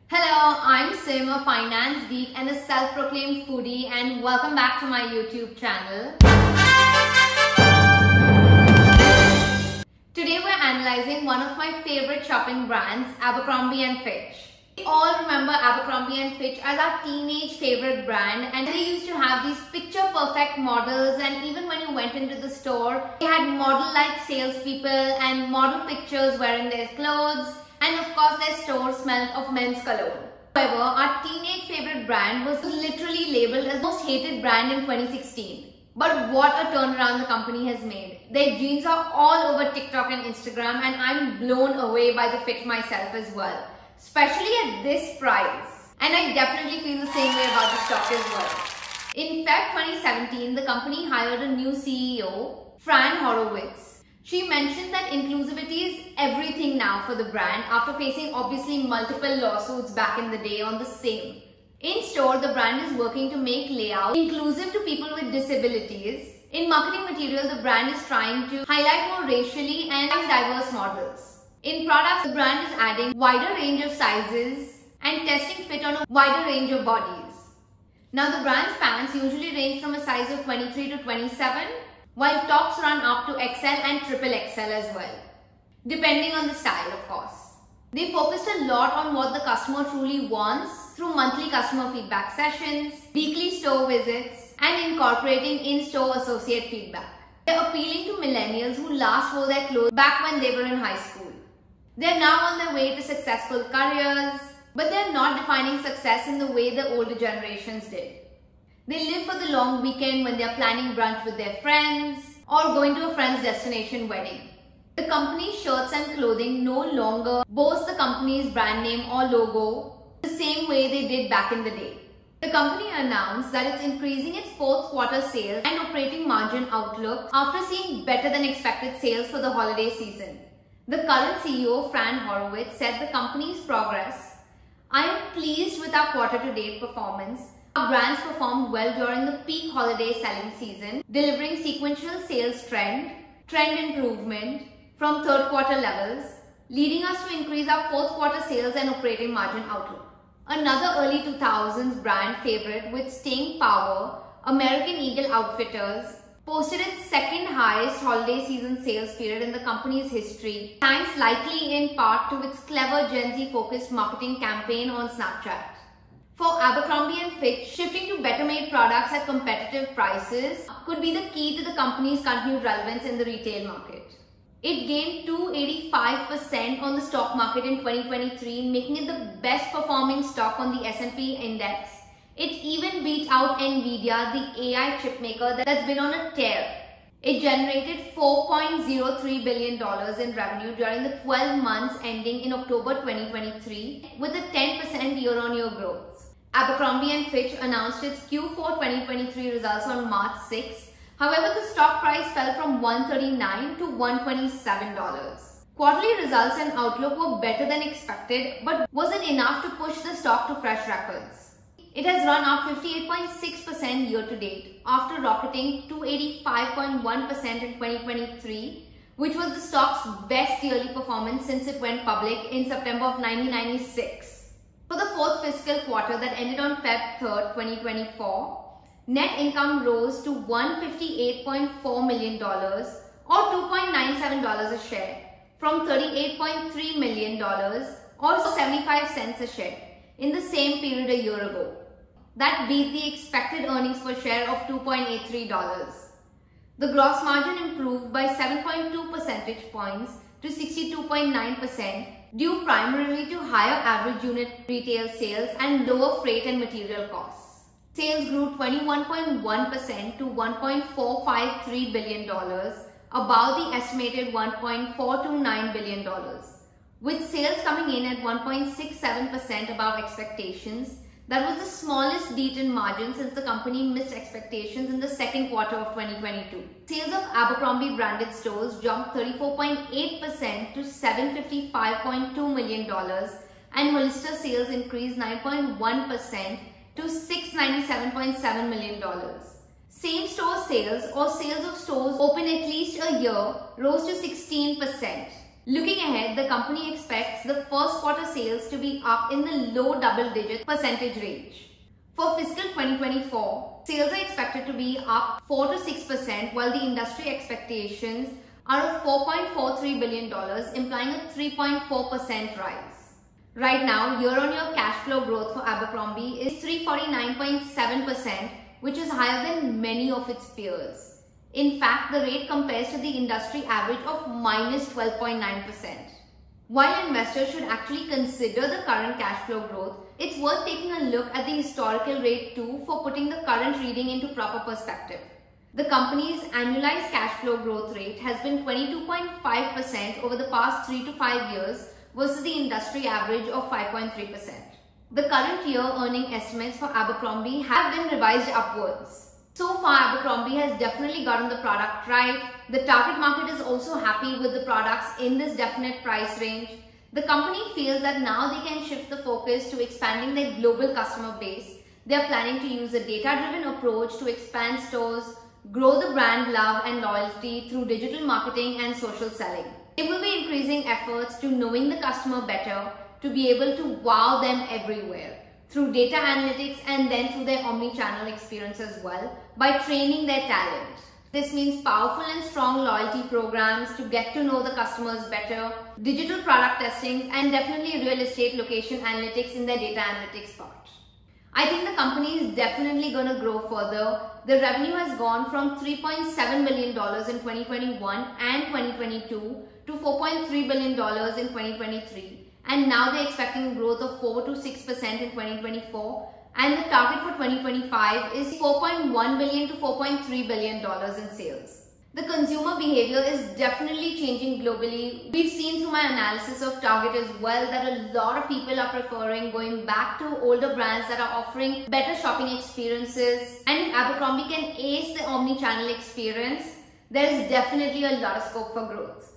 Hello, I'm Sim, a finance geek and a self-proclaimed foodie, and welcome back to my YouTube channel. Today we're analyzing one of my favorite shopping brands, Abercrombie and Fitch. We all remember Abercrombie and Fitch as our teenage favorite brand, and they used to have these picture-perfect models, and even when you went into the store, they had model-like salespeople and model pictures wearing their clothes. And of course, their store smelled of men's cologne. However, our teenage favorite brand was literally labeled as most hated brand in 2016. But what a turnaround the company has made. Their jeans are all over TikTok and Instagram, and I'm blown away by the fit myself as well. Especially at this price. And I definitely feel the same way about the stock as well. In Feb 2017, the company hired a new CEO, Fran Horowitz. She mentioned that inclusivity is everything now for the brand after facing obviously multiple lawsuits back in the day on the same. In store, the brand is working to make layout inclusive to people with disabilities. In marketing material, the brand is trying to highlight more racially and diverse models. In products, the brand is adding wider range of sizes and testing fit on a wider range of bodies. Now the brand's pants usually range from a size of 23 to 27. While tops run up to XL and triple XL as well, depending on the style of course. They focused a lot on what the customer truly wants through monthly customer feedback sessions, weekly store visits, and incorporating in-store associate feedback. They're appealing to millennials who last wore their clothes back when they were in high school. They're now on their way to successful careers, but they're not defining success in the way the older generations did. They live for the long weekend when they're planning brunch with their friends or going to a friend's destination wedding. The company's shirts and clothing no longer boast the company's brand name or logo the same way they did back in the day. The company announced that it's increasing its fourth quarter sales and operating margin outlook after seeing better than expected sales for the holiday season. The current CEO, Fran Horowitz, said the company's progress. "I am pleased with our quarter to date performance. Our brands performed well during the peak holiday selling season, delivering sequential sales trend improvement from third quarter levels, leading us to increase our fourth quarter sales and operating margin outlook." Another early 2000s brand favorite with staying power, American Eagle Outfitters, posted its second highest holiday season sales period in the company's history, thanks likely in part to its clever Gen Z focused marketing campaign on Snapchat. For Abercrombie and Fitch, shifting to better made products at competitive prices could be the key to the company's continued relevance in the retail market. It gained 285% on the stock market in 2023, making it the best performing stock on the S&P index. It even beat out Nvidia, the AI chip maker that's been on a tear. It generated $4.03 billion in revenue during the 12 months ending in October 2023 with a 10% year-on-year growth. Abercrombie and Fitch announced its Q4 2023 results on March 6. However, the stock price fell from $139 to $127. Quarterly results and outlook were better than expected, but wasn't enough to push the stock to fresh records. It has run up 58.6% year to date after rocketing 285.1% in 2023, which was the stock's best yearly performance since it went public in September of 1996. For the fourth fiscal quarter that ended on Feb 3rd, 2024, net income rose to $158.4 million or $2.97 a share from $38.3 million or 75 cents a share in the same period a year ago. That beat the expected earnings per share of $2.83. The gross margin improved by 7.2 percentage points to 62.9%, due primarily to higher average unit retail sales and lower freight and material costs. Sales grew 21.1% to $1.453 billion, above the estimated $1.429 billion. With sales coming in at 1.67% above expectations, that was the smallest beat in margin since the company missed expectations in the second quarter of 2022. Sales of Abercrombie branded stores jumped 34.8% to $755.2 million, and Hollister sales increased 9.1% to $697.7 million. Same-store sales or sales of stores open at least a year rose to 16%. Looking ahead, the company expects the first quarter sales to be up in the low double-digit percentage range. For fiscal 2024, sales are expected to be up 4 to 6%, while the industry expectations are of $4.43 billion, implying a 3.4% rise. Right now, year-on-year cash flow growth for Abercrombie is 349.7%, which is higher than many of its peers. In fact, the rate compares to the industry average of minus 12.9%. While investors should actually consider the current cash flow growth, it's worth taking a look at the historical rate too for putting the current reading into proper perspective. The company's annualized cash flow growth rate has been 22.5% over the past 3 to 5 years versus the industry average of 5.3%. The current year earning estimates for Abercrombie have been revised upwards. So far, Abercrombie has definitely gotten the product right. The target market is also happy with the products in this definite price range. The company feels that now they can shift the focus to expanding their global customer base. They are planning to use a data-driven approach to expand stores, grow the brand love and loyalty through digital marketing and social selling. They will be increasing efforts to knowing the customer better, to be able to wow them everywhere, through data analytics and then through their omni-channel experience as well, by training their talent. This means powerful and strong loyalty programs to get to know the customers better, digital product testings, and definitely real estate location analytics in their data analytics part. I think the company is definitely going to grow further. The revenue has gone from $3.7 billion in 2021 and 2022 to $4.3 billion in 2023. And now they're expecting growth of 4 to 6% in 2024, and the target for 2025 is $4.1 billion to $4.3 billion in sales. The consumer behavior is definitely changing globally. We've seen through my analysis of Target as well that a lot of people are preferring going back to older brands that are offering better shopping experiences. And if Abercrombie can ace the omni-channel experience, there is definitely a lot of scope for growth.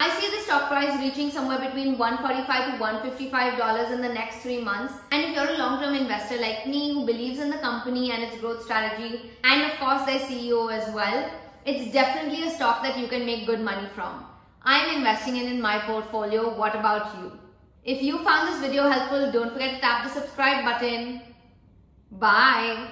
I see the stock price reaching somewhere between $145 to $155 in the next 3 months. And if you're a long-term investor like me who believes in the company and its growth strategy, and of course their CEO as well, it's definitely a stock that you can make good money from. I'm investing in my portfolio. What about you? If you found this video helpful, don't forget to tap the subscribe button. Bye.